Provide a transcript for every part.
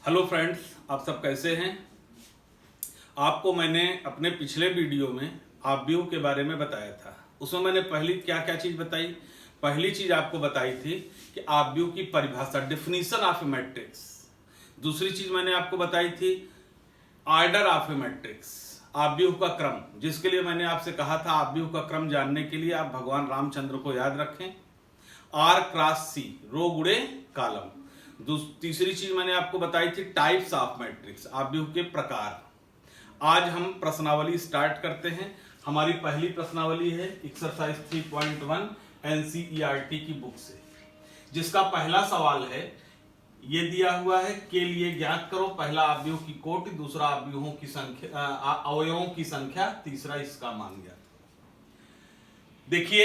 Hello friends, आप सब कैसे हैं। आपको मैंने अपने पिछले वीडियो में आव्यूह के बारे में बताया था। उसमें मैंने पहली क्या क्या चीज बताई। पहली चीज आपको बताई थी कि आव्यूह की परिभाषा, डेफिनेशन ऑफ ए मैट्रिक्स। दूसरी चीज मैंने आपको बताई थी ऑर्डर ऑफ ए मैट्रिक्स, आव्यूह का क्रम, जिसके लिए मैंने आपसे कहा था आव्यूह का क्रम जानने के लिए आप भगवान रामचंद्र को याद रखें। R क्रॉस C, रो गुणे कॉलम। तीसरी चीज मैंने आपको बताई थी टाइप्स ऑफ मैट्रिक्स, आव्यूह के प्रकार। आज हम प्रश्नावली स्टार्ट करते हैं। हमारी पहली प्रश्नावली है एक्सरसाइज 3.1 एनसीईआरटी की बुक से, जिसका पहला सवाल है, ये दिया हुआ है के लिए ज्ञात करो पहला आव्यूह की कोटि, दूसरा आव्यूहों की संख्या, अवयवों की संख्या, तीसरा इसका मान ज्ञात। देखिए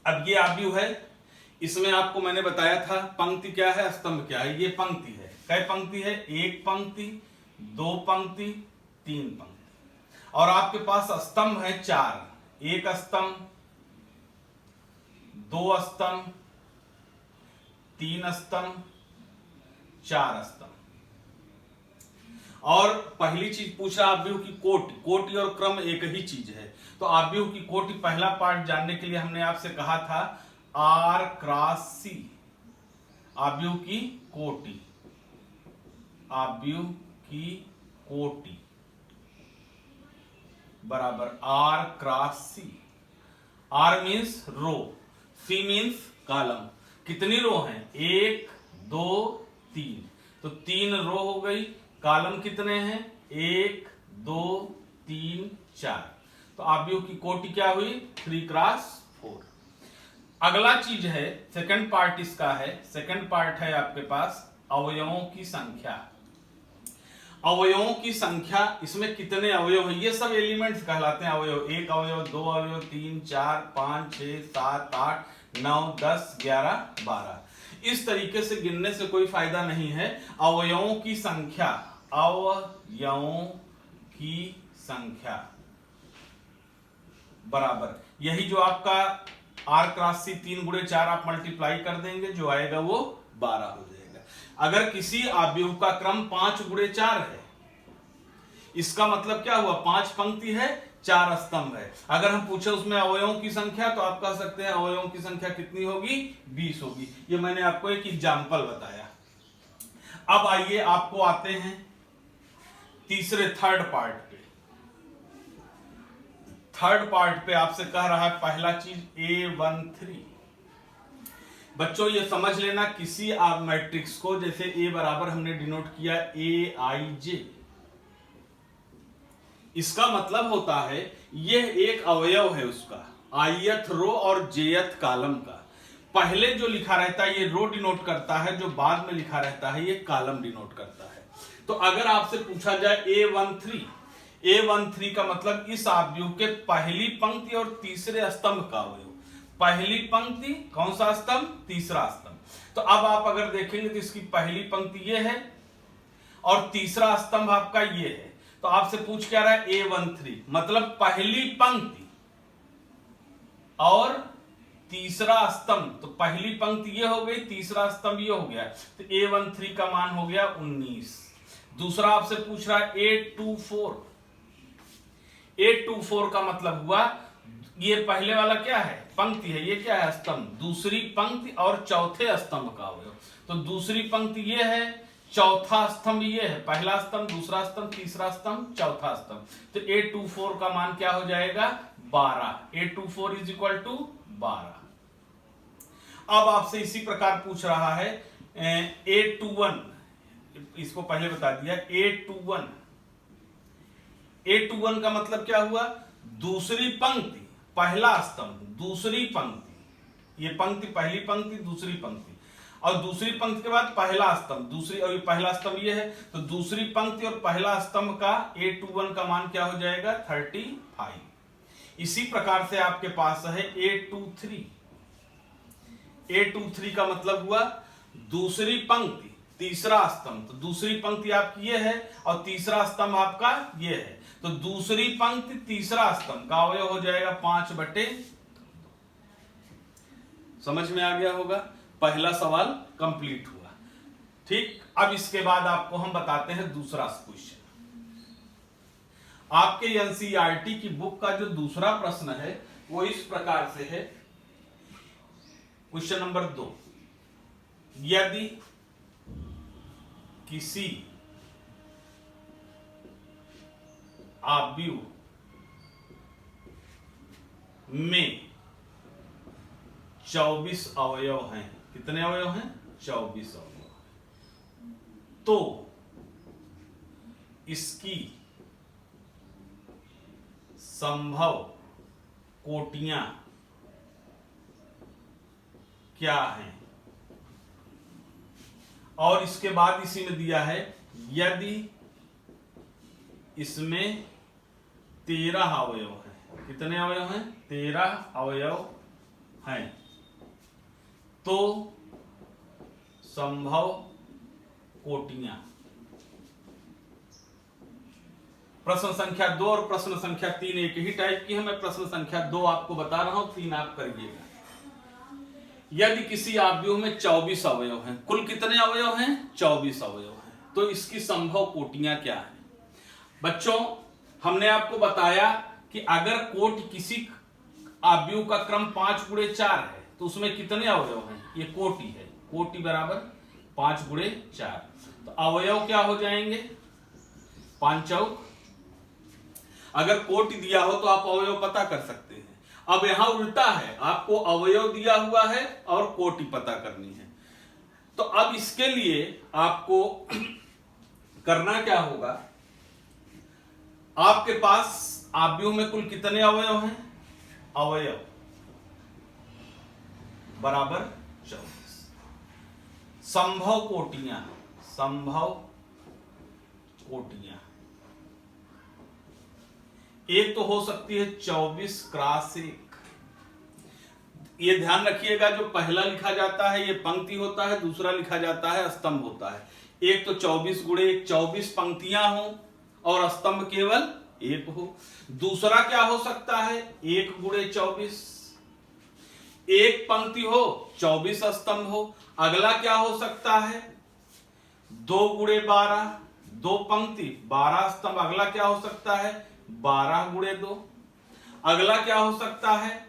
अब ये आव्यूह है, इसमें आपको मैंने बताया था पंक्ति क्या है, स्तंभ क्या है। ये पंक्ति है। कै पंक्ति है? एक पंक्ति, दो पंक्ति, तीन पंक्ति। और आपके पास स्तंभ है चार, एक स्तंभ, दो स्तंभ, तीन स्तंभ, चार स्तंभ। और पहली चीज पूछ रहा आव्यूह की कोटि। कोटि और क्रम एक ही चीज है। तो आव्यूह की कोटि पहला पार्ट जानने के लिए हमने आपसे कहा था R क्रॉस C, आव्यूह की कोटि, आव्यूह की कोटि बराबर R cross C। R means row, C means column. कितनी रो हैं? एक, दो, तीन। तो तीन रो हो गई। कॉलम कितने हैं? एक, दो, तीन, चार। तो आव्यूह की कोटि क्या हुई? 3 क्रॉस 4। अगला चीज है, सेकंड पार्ट इसका है। सेकंड पार्ट है आपके पास अवयवों की संख्या। अवयवों की संख्या, इसमें कितने अवयव हैं? ये सब एलिमेंट्स कहलाते हैं अवयव। एक अवयव, दो अवयव, तीन, चार, पांच, 6, 7, 8, 9, 10, 11, 12। इस तरीके से गिनने से कोई फायदा नहीं है। अवयवों की संख्या, अवयवों की संख्या बराबर, यही जो आपका R क्रॉस C 3 गुणे 4 आप मल्टीप्लाई कर देंगे, जो आएगा वो 12 हो जाएगा। अगर किसी आव्यूह का क्रम 5 गुणे 4 है, इसका मतलब क्या हुआ? 5 पंक्ति है, 4 स्तंभ है। अगर हम पूछे उसमें अवयवों की संख्या, तो आप कह सकते हैं अवयवों की संख्या कितनी होगी? 20 होगी। ये मैंने आपको एक एग्जाम्पल बताया। अब आइए आपको आते हैं तीसरे थर्ड पार्ट पे। थर्ड पार्ट पे आपसे कह रहा है पहला चीज A13। बच्चों ये समझ लेना, किसी आप मैट्रिक्स को जैसे A बराबर हमने डिनोट किया AIJ, इसका मतलब होता है यह एक अवयव है उसका, ith रो और jth कॉलम का। पहले जो लिखा रहता है ये रो डिनोट करता है, जो बाद में लिखा रहता है ये कॉलम डिनोट करता है। तो अगर आपसे पूछा जाए A13 का मतलब इस आव्यूह के पहली पंक्ति और तीसरे स्तंभ का अवयव। पहली पंक्ति, कौन सा स्तंभ? तीसरा स्तंभ। तो अब आप अगर देखेंगे तो इसकी पहली पंक्ति ये है और तीसरा स्तंभ आपका ये है। तो आपसे पूछ क्या रहा है? A13 मतलब पहली पंक्ति और तीसरा स्तंभ। तो पहली पंक्ति ये हो गई, तीसरा स्तंभ ये हो गया। तो A13 का मान हो गया 19। दूसरा आपसे पूछ रहा है A24। A24 का मतलब हुआ ये पहले वाला क्या है? पंक्ति है। ये क्या है? स्तंभ। दूसरी पंक्ति और चौथे स्तंभ का अवयव। तो दूसरी पंक्ति ये है, चौथा स्तंभ ये है। पहला स्तंभ, दूसरा स्तंभ, तीसरा स्तंभ, चौथा स्तंभ। तो A24 का मान क्या हो जाएगा? 12। A24 is equal to 12। अब आपसे इसी प्रकार पूछ रहा है A21, इसको पहले बता दिया। A21 का मतलब क्या हुआ? दूसरी पंक्ति, पहला स्तंभ, दूसरी पंक्ति। ये पंक्ति, पहली पंक्ति, दूसरी पंक्ति, और दूसरी पंक्ति के बाद पहला स्तंभ, दूसरी, और पहला स्तंभ ये है। तो दूसरी पंक्ति और पहला स्तंभ का A21 का मान क्या हो जाएगा? 35। इसी प्रकार से आपके पास है A23। A23 का मतलब हुआ दूसरी पंक्ति, तीसरा स्तंभ। तो दूसरी पंक्ति आपकी ये है और तीसरा स्तंभ आपका ये है। तो दूसरी पंक्ति, तीसरा स्तंभ का अवयव हो जाएगा 5/2। समझ में आ गया होगा? पहला सवाल कंप्लीट हुआ। ठीक, अब इसके बाद आपको हम बताते हैं दूसरा क्वेश्चन। आपके एनसीईआरटी की बुक का जो दूसरा प्रश्न है वो इस प्रकार से है। क्वेश्चन नंबर 2, यदि किसी आव्यूह में 24 अवयव हैं, कितने अवयव हैं? 24 अवयव, तो इसकी संभव कोटियां क्या हैं? और इसके बाद इसी में दिया है यदि इसमें 13 अवयव हैं, कितने अवयव हैं? 13 अवयव हैं, तो संभव कोटियां। प्रश्न संख्या 2 और प्रश्न संख्या 3 एक ही टाइप की है। मैं प्रश्न संख्या 2 आपको बता रहा हूं, 3 आप करिएगा। यदि किसी आव्यूह में 24 अवयव हैं, कुल कितने अवयव हैं? 24 अवयव हैं, तो इसकी संभव कोटियां क्या हैं? बच्चों, हमने आपको बताया कि अगर कोटि किसी आव्यूह का क्रम 5 गुणे 4 है तो उसमें कितने अवयव हैं? ये कोटि है, कोटि बराबर 5 गुणे 4, तो अवयव क्या हो जाएंगे? 5 चौक। अगर कोटि दिया हो तो आप अवयव पता कर सकते हैं। अब यहां उल्टा है, आपको अवयव दिया हुआ है और कोटि पता करनी है। तो अब इसके लिए आपको करना क्या होगा? आपके पास आव्यूह में कुल कितने अवयव हैं? अवयव बराबर 24। संभव कोटियां, संभव कोटियां एक तो हो सकती है 24 क्रॉस 1। ये ध्यान रखिएगा, जो पहला लिखा जाता है ये पंक्ति होता है, दूसरा लिखा जाता है स्तंभ होता है। एक तो 24 गुणे 1 24 पंक्तियां हो और स्तंभ केवल 1 हो। दूसरा क्या हो सकता है? 1 गुणे 24, एक पंक्ति हो 24 स्तंभ हो। अगला क्या हो सकता है? 2 गुणे 12, 2 पंक्ति 12 स्तंभ। अगला क्या हो सकता है? 12 गुणे 2। अगला क्या हो सकता है?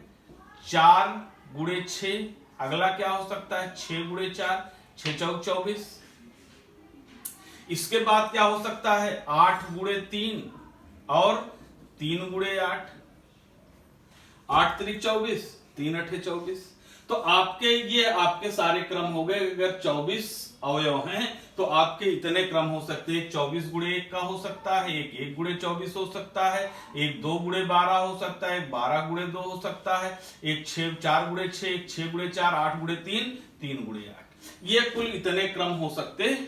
4 गुणे 6। अगला क्या हो सकता है? 6 गुणे 4, 6 चौक 24। इसके बाद क्या हो सकता है? 8 गुणे 3 और 3 गुणे 8, 8 त्रिक 24, 3 अठे 24। तो आपके ये आपके सारे क्रम हो गए। अगर 24 अवयव हैं तो आपके इतने क्रम हो सकते हैं। 24 गुणे 1 का हो सकता है, एक 1 गुणे 24 हो सकता है, एक 2 गुणे 12 हो सकता है, एक 12 गुणे 2 हो सकता है, एक 4 गुणे 6, एक 6 गुणे 4, 8 गुणे 3, 3 गुणे 8। ये कुल इतने क्रम हो सकते हैं।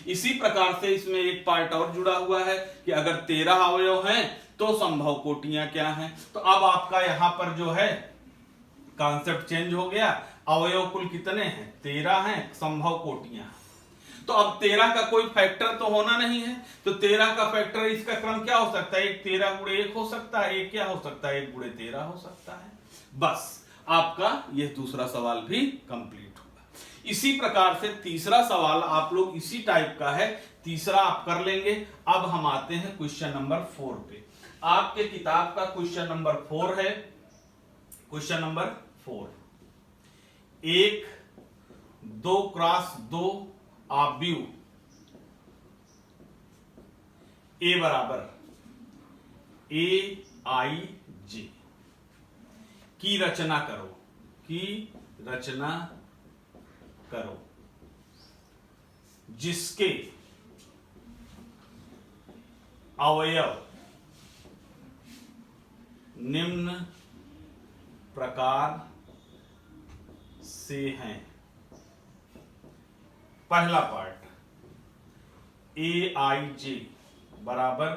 इसी प्रकार से इसमें एक पार्ट और जुड़ा हुआ है कि अगर 13 अवयव हैं तो संभव कोटियां क्या हैं। तो अब आपका यहां पर जो है कॉन्सेप्ट चेंज हो गया। अवयव कुल कितने हैं? 13 हैं, संभव कोटियां। तो अब 13 का कोई फैक्टर तो होना नहीं है, तो 13 का फैक्टर इसका क्रम क्या हो सकता है? एक 13 गुणे 1 हो सकता है, एक क्या हो सकता है? 1 गुणे 13 हो सकता है। बस आपका यह दूसरा सवाल भी कंप्लीट होगा। इसी प्रकार से तीसरा सवाल आप लोग इसी टाइप का है, तीसरा आप कर लेंगे। अब हम आते हैं क्वेश्चन नंबर 4 पे। आपके किताब का क्वेश्चन नंबर 4 है। क्वेश्चन नंबर 4, एक 2 क्रॉस 2 आव्यूह ए बराबर AIJ की रचना करो, की रचना करो, जिसके अवयव निम्न प्रकार से हैं। पहला पार्ट AIJ बराबर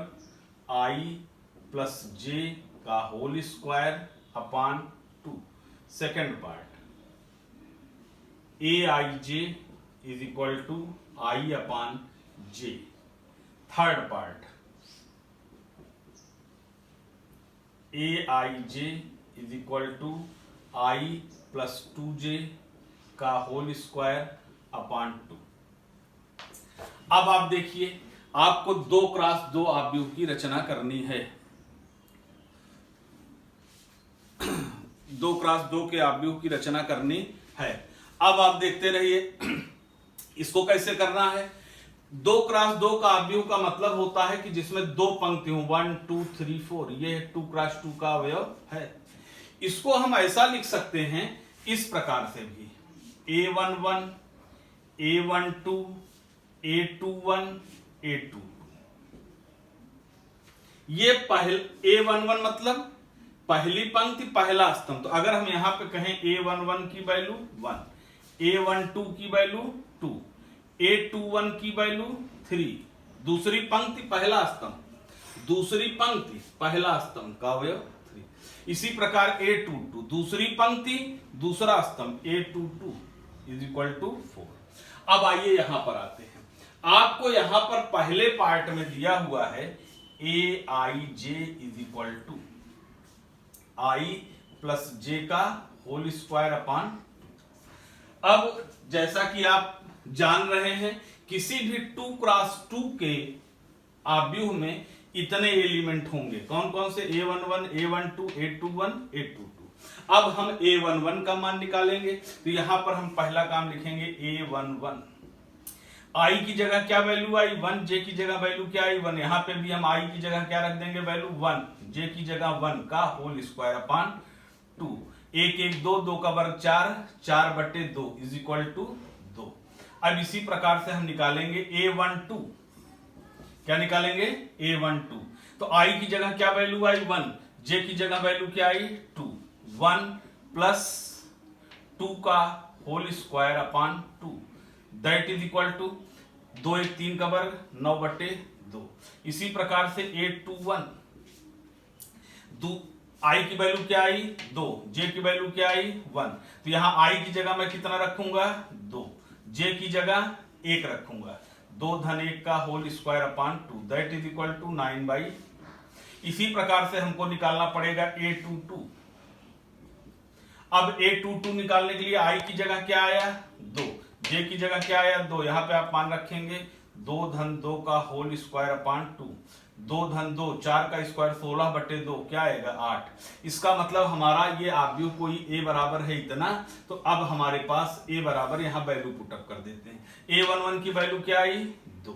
I प्लस J का whole square upon 2। Second part AIJ is equal to I upon J। Third part AIJ is equal to I plus 2J का होल स्क्वायर अपॉन 2। अब आप देखिए, आपको 2 क्रॉस 2 आव्यूह की रचना करनी है। 2 क्रॉस 2 के आव्यूह की रचना करनी है। अब आप देखते रहिए इसको कैसे करना है। 2 क्रॉस 2 का आव्यूह का मतलब होता है कि जिसमें 2 पंक्ति हो, 1 2 3 4, ये 2 क्रॉस 2 का अवयव है। इसको हम ऐसा लिख सकते हैं इस प्रकार से भी, A11 A12 A21 A22। ये A11 मतलब पहली पंक्ति पहला स्तंभ। तो अगर हम यहां पे कहें A11 की वैल्यू 1, A12 की वैल्यू 2, A21 की वैल्यू 3, दूसरी पंक्ति पहला स्तंभ, दूसरी पंक्ति पहला स्तंभ का अवयव 3। इसी प्रकार A22 दूसरी पंक्ति दूसरा स्तंभ A22 इज इक्वल टू 4। अब आइए यहां पर आते हैं। आपको यहां पर पहले पार्ट में दिया हुआ है Aij is equal to I plus j का होल स्क्वायर अपॉन 2। अब जैसा कि आप जान रहे हैं, किसी भी 2 क्रॉस 2 के आव्यूह में इतने एलिमेंट होंगे। कौन कौन से? A11 A12 A21 A22। अब हम A11 का मान निकालेंगे, तो यहां पर हम पहला काम लिखेंगे A11। I की जगह क्या वैल्यू आई? 1। J की जगह वैल्यू क्या आई? 1। यहां पे भी हम I की जगह क्या रख देंगे? वैल्यू 1। J की जगह 1 का होल स्क्वायर अपॉन 2। 1 1 2, 2 का वर्ग 4, 4/2 इज इक्वल टू 2। अब इसी प्रकार से हम निकालेंगे A12। क्या निकालेंगे? A12। तो I की जगह क्या वैल्यू आई? 1। J की जगह वैल्यू क्या आई? 2। 1 प्लस 2 का whole square upon 2 that is equal to 2 1 3 का वर्ग 9/2। इसी प्रकार से A21 I की वैल्यू क्या आई? 2। J की वैल्यू क्या आई? 1। तो यहां I की जगह मैं कितना रखूंगा? 2। J की जगह 1 रखूंगा। 2 धन 1 का whole square upon 2 that is equal to 9/। इसी प्रकार से हमको निकालना पड़ेगा A22। अब A22 निकालने के लिए I की जगह क्या आया? 2। J की जगह क्या आया? 2। यहां पे आप मान रखेंगे 2 धन 2 का होल स्क्वायर अपॉन 2। 2 धन 2, 4 का स्क्वायर 16/2 क्या आएगा? 8। इसका मतलब हमारा ये आव्यूह कोई A बराबर है इतना। तो अब हमारे पास A बराबर यहां वैल्यू पुटअप कर देते हैं। A11 की वैल्यू क्या आई? 2।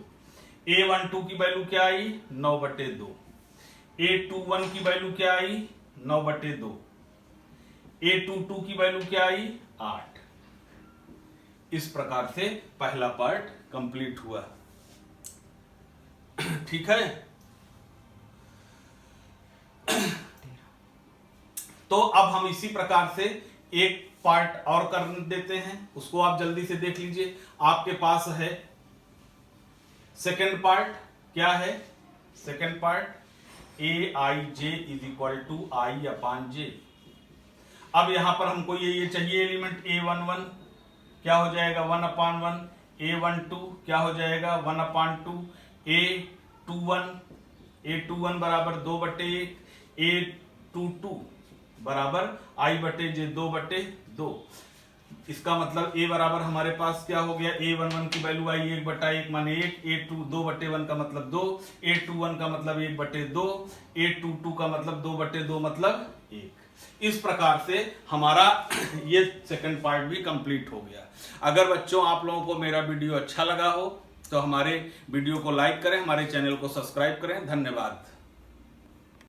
A12 की वैल्यू क्या आई? 9/2। A21 की वैल्यू क्या आई? 9/2। A22 की वैल्यू क्या आई? 8। इस प्रकार से पहला पार्ट कंप्लीट हुआ। ठीक है। तो अब हम इसी प्रकार से एक पार्ट और कर देते हैं, उसको आप जल्दी से देख लीजिए। आपके पास है सेकंड पार्ट। क्या है second part? Aij is equal to I upon J। अब यहां पर हमको ये चाहिए एलिमेंट A11, क्या हो जाएगा? 1/1। A12 क्या हो जाएगा? 1/2। A21 बराबर 2/1। A22 बराबर I/J 2/2। इसका मतलब A बराबर हमारे पास क्या हो गया? A11 की वैल्यू आई 1/1 माने 1। A2 2/1 का मतलब 2। A21 का मतलब 1/2। A22 का मतलब 2/2 मतलब 1। इस प्रकार से हमारा ये सेकंड पार्ट भी कंप्लीट हो गया। अगर बच्चों आप लोगों को मेरा वीडियो अच्छा लगा हो तो हमारे वीडियो को लाइक करें, हमारे चैनल को सब्सक्राइब करें। धन्यवाद।